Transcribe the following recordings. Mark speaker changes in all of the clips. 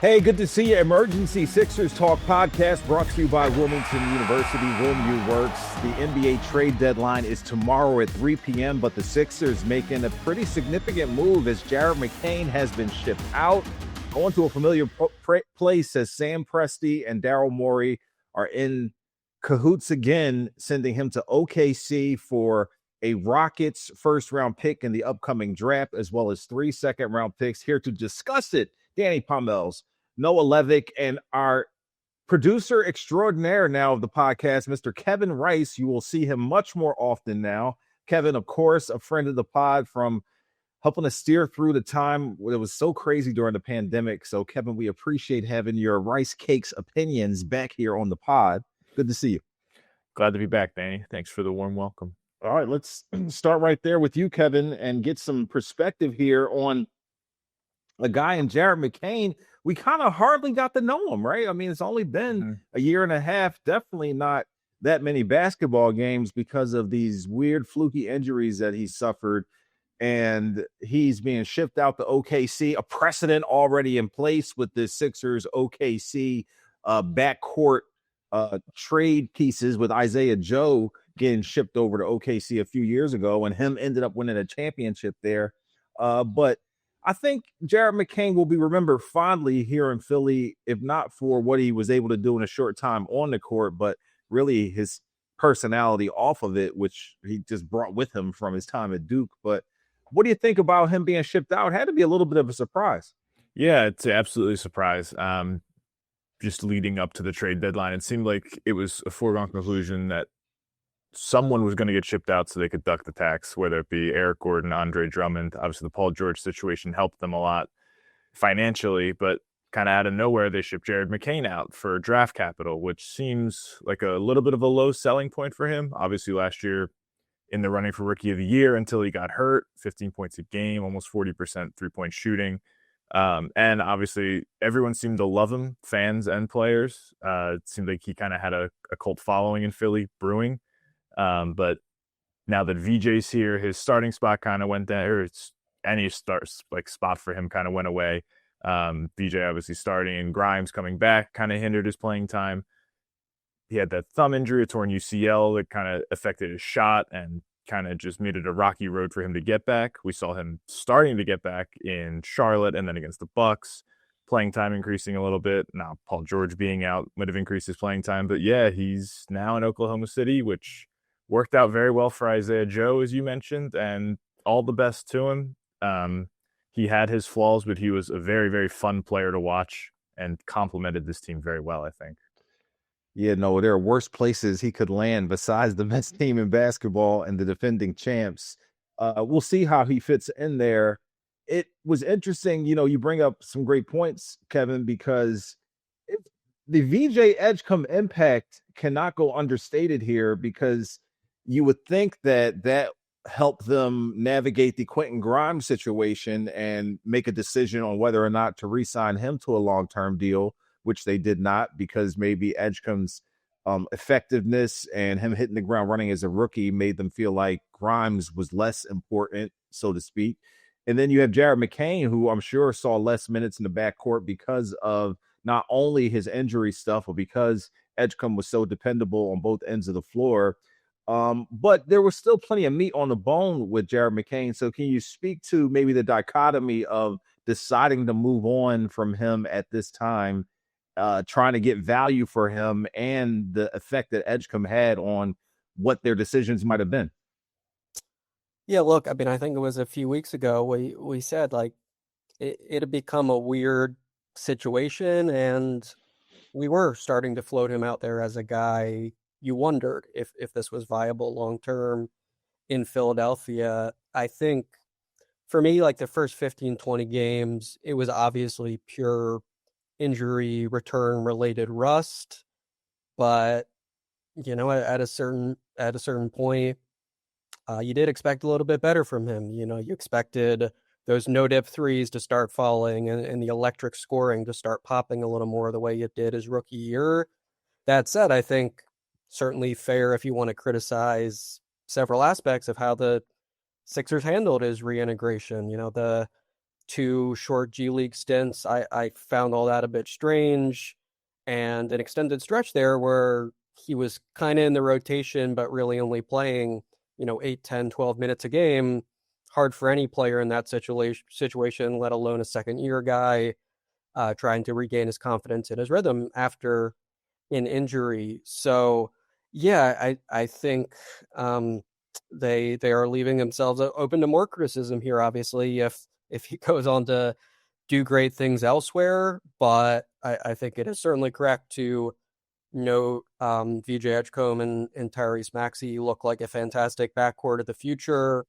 Speaker 1: Hey, good to see you. Emergency Sixers Talk podcast brought to you by Wilmington University. WilmU Works. The NBA trade deadline is tomorrow at 3 p.m., but the Sixers making a pretty significant move as Jared McCain has been shipped out, going to a familiar place as Sam Presti and Daryl Morey are in cahoots again, sending him to OKC for a Rockets first-round pick in the upcoming draft, as well as 3 second-round picks. Here to discuss it, Danny Pommells, Noah Levick, and our producer extraordinaire now of the podcast, Mr. Kevin Rice. You will see him much more often now. Kevin, of course, a friend of the pod from helping us steer through the time when it was so crazy during the pandemic. So, Kevin, we appreciate having your rice cakes opinions back here on the pod. Good to see you.
Speaker 2: Glad to be back, Danny. Thanks for the warm welcome.
Speaker 1: All right, let's start right there with you, Kevin, and get some perspective here on a guy in Jared McCain. We kind of hardly got to know him, right? I mean, it's only been a year and a half, definitely not that many basketball games because of these weird fluky injuries that he suffered. And he's being shipped out to OKC, a precedent already in place with the Sixers OKC backcourt trade pieces with Isaiah Joe getting shipped over to OKC a few years ago, and him ended up winning a championship there. But I think Jared McCain will be remembered fondly here in Philly, if not for what he was able to do in a short time on the court, but really his personality off of it, which he just brought with him from his time at Duke. But what do you think about him being shipped out? Had to be a little bit of a surprise.
Speaker 2: Yeah, it's absolutely a surprise. Just leading up to the trade deadline, it seemed like it was a foregone conclusion that someone was going to get shipped out so they could duck the tax, whether it be Eric Gordon, Andre Drummond. Obviously, the Paul George situation helped them a lot financially, but kind of out of nowhere, they shipped Jared McCain out for draft capital, which seems like a little bit of a low selling point for him. Obviously, last year in the running for Rookie of the Year until he got hurt, 15 points a game, almost 40% three-point shooting. And obviously, everyone seemed to love him, fans and players. It seemed like he kind of had a cult following in Philly brewing. But now that VJ's here, his starting spot kind of went there. It's any spot for him kind of went away. VJ obviously starting and Grimes coming back kind of hindered his playing time. He had that thumb injury, a torn UCL that kind of affected his shot and kind of just made it a rocky road for him to get back. We saw him starting to get back in Charlotte and then against the Bucks, playing time increasing a little bit. Now Paul George being out might have increased his playing time, but yeah, he's now in Oklahoma City, which worked out very well for Isaiah Joe, as you mentioned, and all the best to him. He had his flaws, but he was a very, very fun player to watch and complemented this team very well, I think.
Speaker 1: Yeah, no, there are worse places he could land besides the best team in basketball and the defending champs. We'll see how he fits in there. It was interesting, you bring up some great points, Kevin, because the VJ Edgecombe impact cannot go understated here, because you would think that helped them navigate the Quentin Grimes situation and make a decision on whether or not to re-sign him to a long-term deal, which they did not, because maybe Edgecombe's effectiveness and him hitting the ground running as a rookie made them feel like Grimes was less important, so to speak. And then you have Jared McCain, who I'm sure saw less minutes in the backcourt because of not only his injury stuff, but because Edgecombe was so dependable on both ends of the floor. But there was still plenty of meat on the bone with Jared McCain. So can you speak to maybe the dichotomy of deciding to move on from him at this time, trying to get value for him, and the effect that Edgecombe had on what their decisions might have been?
Speaker 3: Yeah, look, I mean, I think it was a few weeks ago we said, like, it had become a weird situation, and we were starting to float him out there as a guy you wondered if this was viable long term in Philadelphia. I think for me, like the first 15, 20 games, it was obviously pure injury return related rust. But, at a certain point, you did expect a little bit better from him. You expected those no-dip threes to start falling and the electric scoring to start popping a little more the way it did his rookie year. That said, I think certainly fair if you want to criticize several aspects of how the Sixers handled his reintegration. The 2 short G League stints. I found all that a bit strange, and an extended stretch there where he was kind of in the rotation, but really only playing, 8, 10, 12 minutes a game. Hard for any player in that situation, let alone a second year guy trying to regain his confidence and his rhythm after an injury. So, yeah, I think they are leaving themselves open to more criticism here. Obviously, if he goes on to do great things elsewhere, but I think it is certainly correct to note VJ Edgecombe and Tyrese Maxey look like a fantastic backcourt of the future.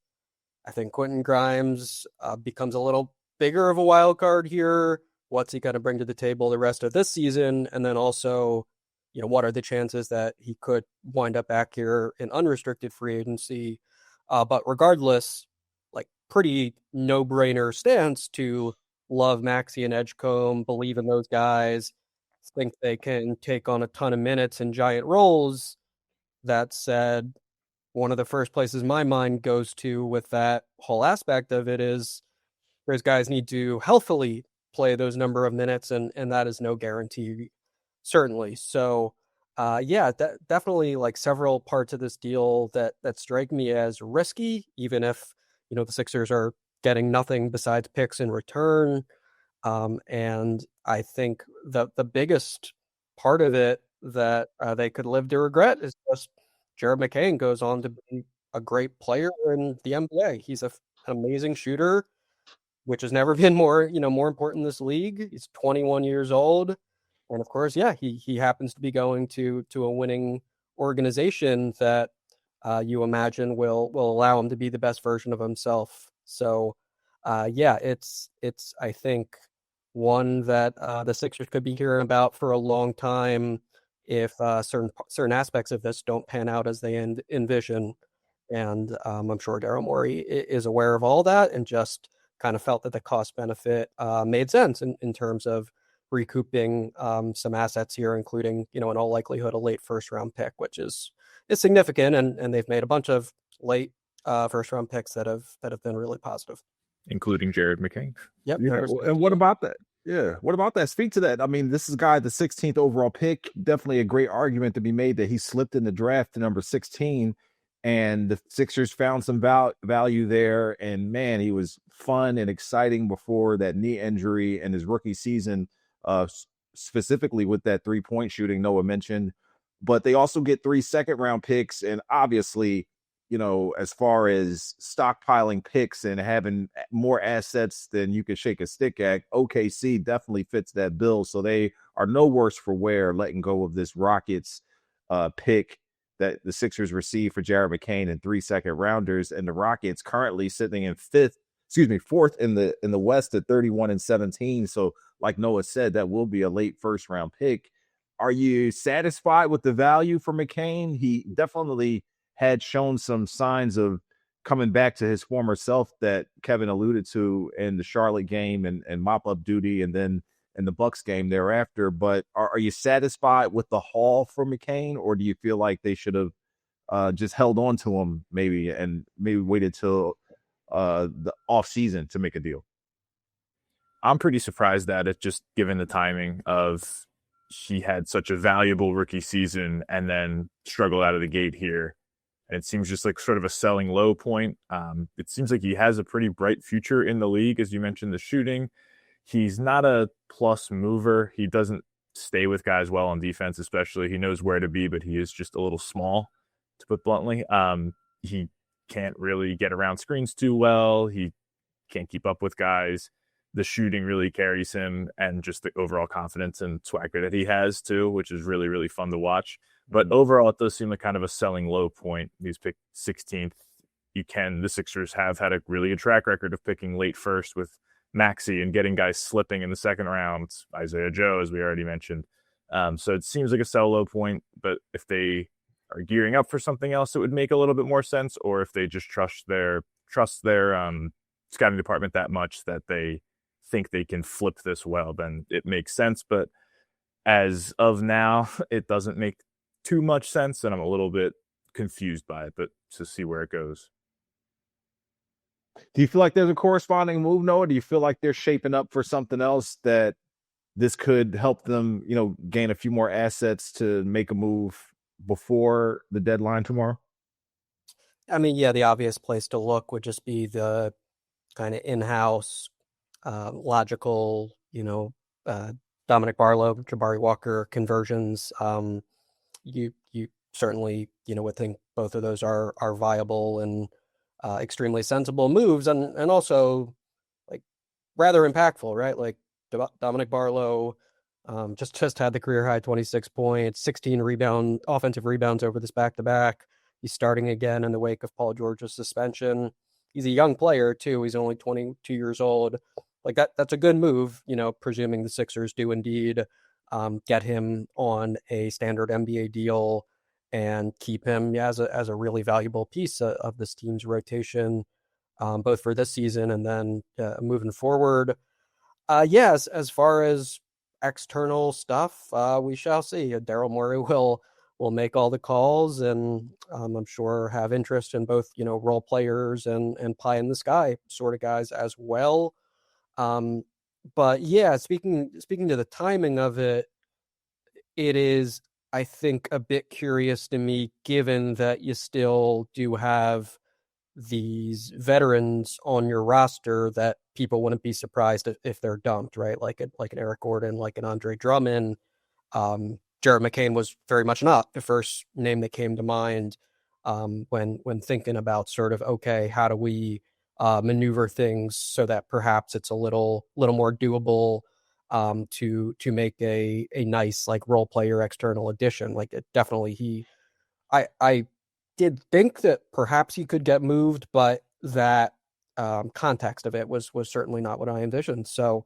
Speaker 3: I think Quentin Grimes becomes a little bigger of a wild card here. What's he going to bring to the table the rest of this season? And then also, what are the chances that he could wind up back here in unrestricted free agency? But regardless, like pretty no-brainer stance to love Maxey and Edgecombe, believe in those guys, think they can take on a ton of minutes and giant roles. That said, one of the first places my mind goes to with that whole aspect of it is those guys need to healthily play those number of minutes, and that is no guarantee, certainly. So, yeah, definitely like several parts of this deal that strike me as risky, even if the Sixers are getting nothing besides picks in return. And I think the biggest part of it that they could live to regret is just Jared McCain goes on to be a great player in the NBA. He's an amazing shooter, which has never been more important in this league. He's 21 years old. And of course, yeah, he happens to be going to a winning organization that you imagine will allow him to be the best version of himself. So, yeah, it's I think one that the Sixers could be hearing about for a long time if certain aspects of this don't pan out as they envision. And I'm sure Daryl Morey is aware of all that and just kind of felt that the cost benefit made sense in terms of recouping some assets here, including, in all likelihood, a late first round pick, which is significant. And they've made a bunch of late first round picks that have been really positive,
Speaker 2: including Jared McCain.
Speaker 3: Yep.
Speaker 1: Yeah. And what about that? Yeah. What about that? Speak to that. I mean, this is a guy, the 16th overall pick. Definitely a great argument to be made that he slipped in the draft to number 16, and the Sixers found some value there. And man, he was fun and exciting before that knee injury and his rookie season, specifically with that 3-point shooting Noah mentioned. But they also get 3 second-round picks, and obviously, as far as stockpiling picks and having more assets than you can shake a stick at, OKC definitely fits that bill. So they are no worse for wear letting go of this Rockets pick that the Sixers received for Jared McCain and 3 second-rounders. And the Rockets currently sitting in fourth in the West at 31-17. So like Noah said, that will be a late first-round pick. Are you satisfied with the value for McCain? He definitely had shown some signs of coming back to his former self that Kevin alluded to in the Charlotte game and mop-up duty, and then in the Bucks game thereafter. But are you satisfied with the haul for McCain, or do you feel like they should have just held on to him maybe waited till the offseason to make a deal?
Speaker 2: I'm pretty surprised at it, just given the timing of he had such a valuable rookie season and then struggled out of the gate here. And it seems just like sort of a selling low point. It seems like he has a pretty bright future in the league, as you mentioned, the shooting. He's not a plus mover. He doesn't stay with guys well on defense, especially. He knows where to be, but he is just a little small, to put bluntly. He can't really get around screens too well. He can't keep up with guys. The shooting really carries him, and just the overall confidence and swagger that he has too, which is really, really fun to watch. But overall, it does seem like kind of a selling low point. He's picked 16th. The Sixers have had a really good track record of picking late first with Maxey and getting guys slipping in the second round. Isaiah Joe, as we already mentioned. So it seems like a sell low point, but if they are gearing up for something else, it would make a little bit more sense. Or if they just trust their scouting department that much that they think they can flip this well, then it makes sense. But as of now, it doesn't make too much sense, and I'm a little bit confused by it, but to see where it goes.
Speaker 1: Do you feel like there's a corresponding move, Noah? Do you feel like they're shaping up for something else that this could help them, gain a few more assets to make a move before the deadline tomorrow?
Speaker 3: I mean, yeah, the obvious place to look would just be the kind of in-house, logical, Dominic Barlow, Jabari Walker conversions. You certainly, would think both of those are viable and extremely sensible moves, and also like rather impactful, right? Like Dominic Barlow just had the career high 26 points, 16 offensive rebounds over this back-to-back. He's starting again in the wake of Paul George's suspension. He's a young player too. He's only 22 years old. Like that's a good move, presuming the Sixers do indeed get him on a standard NBA deal and keep him as a really valuable piece of this team's rotation, both for this season and then moving forward. Yes, as far as external stuff, we shall see. Daryl Morey will make all the calls, and I'm sure have interest in both role players and pie in the sky sort of guys as well. But yeah, speaking to the timing of it, it is, I think, a bit curious to me, given that you still do have these veterans on your roster that people wouldn't be surprised if they're dumped, right? Like an Eric Gordon, like an Andre Drummond. Jared McCain was very much not the first name that came to mind when thinking about sort of, okay, how do we maneuver things so that perhaps it's a little more doable to make a nice like role player external addition. Like it definitely I did think that perhaps he could get moved, but that context of it was certainly not what I envisioned. So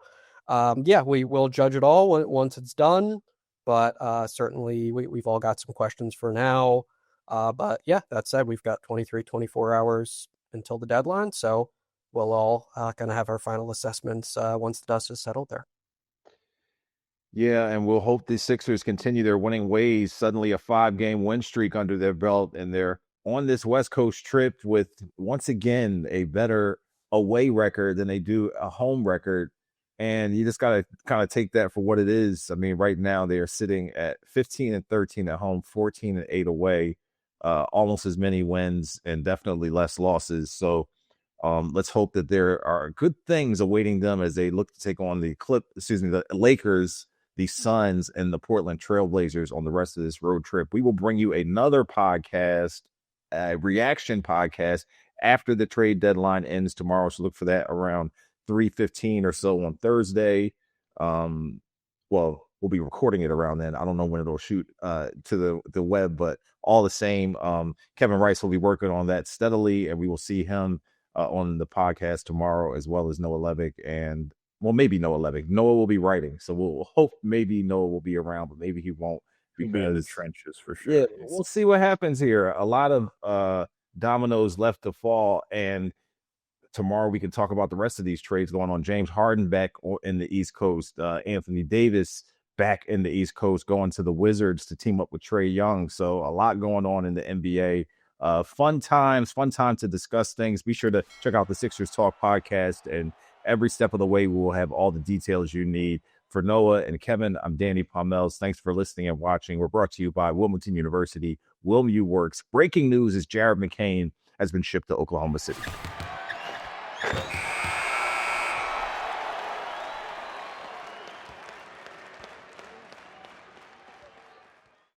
Speaker 3: yeah, we will judge it all once it's done. But certainly we've all got some questions for now. But yeah, that said, we've got 24 hours until the deadline. So we'll all kind of have our final assessments once the dust is settled there.
Speaker 1: Yeah, and we'll hope the Sixers continue their winning ways. Suddenly a 5-game win streak under their belt, and they're on this West Coast trip with, once again, a better away record than they do a home record. And you just got to kind of take that for what it is. I mean, right now they are sitting at 15-13 at home, 14-8 away, almost as many wins and definitely less losses. So let's hope that there are good things awaiting them as they look to take on the Lakers, the Suns, and the Portland Trailblazers on the rest of this road trip. We will bring you another podcast, a reaction podcast, after the trade deadline ends tomorrow. So look for that around 3:15 or so on Thursday. Well, we'll be recording it around then. I don't know when it'll shoot to the web, but all the same, Kevin Rice will be working on that steadily, and we will see him on the podcast tomorrow, as well as Noah Levick and, well, maybe Noah Levick. Noah will be writing, so we'll hope maybe Noah will be around, but maybe he won't.
Speaker 2: He'll be in the trenches for sure.
Speaker 1: Yeah, we'll see what happens here. A lot of dominoes left to fall, and tomorrow we can talk about the rest of these trades going on. James Harden back in the East Coast. Anthony Davis back in the East Coast, going to the Wizards to team up with Trae Young. So a lot going on in the NBA. Fun time to discuss things. Be sure to check out the Sixers Talk podcast, and every step of the way we will have all the details you need. For Noah and Kevin, I'm Danny Pommells. Thanks for listening and watching. We're brought to you by Wilmington University. WilMU Works. Breaking news is Jared McCain has been shipped to Oklahoma City.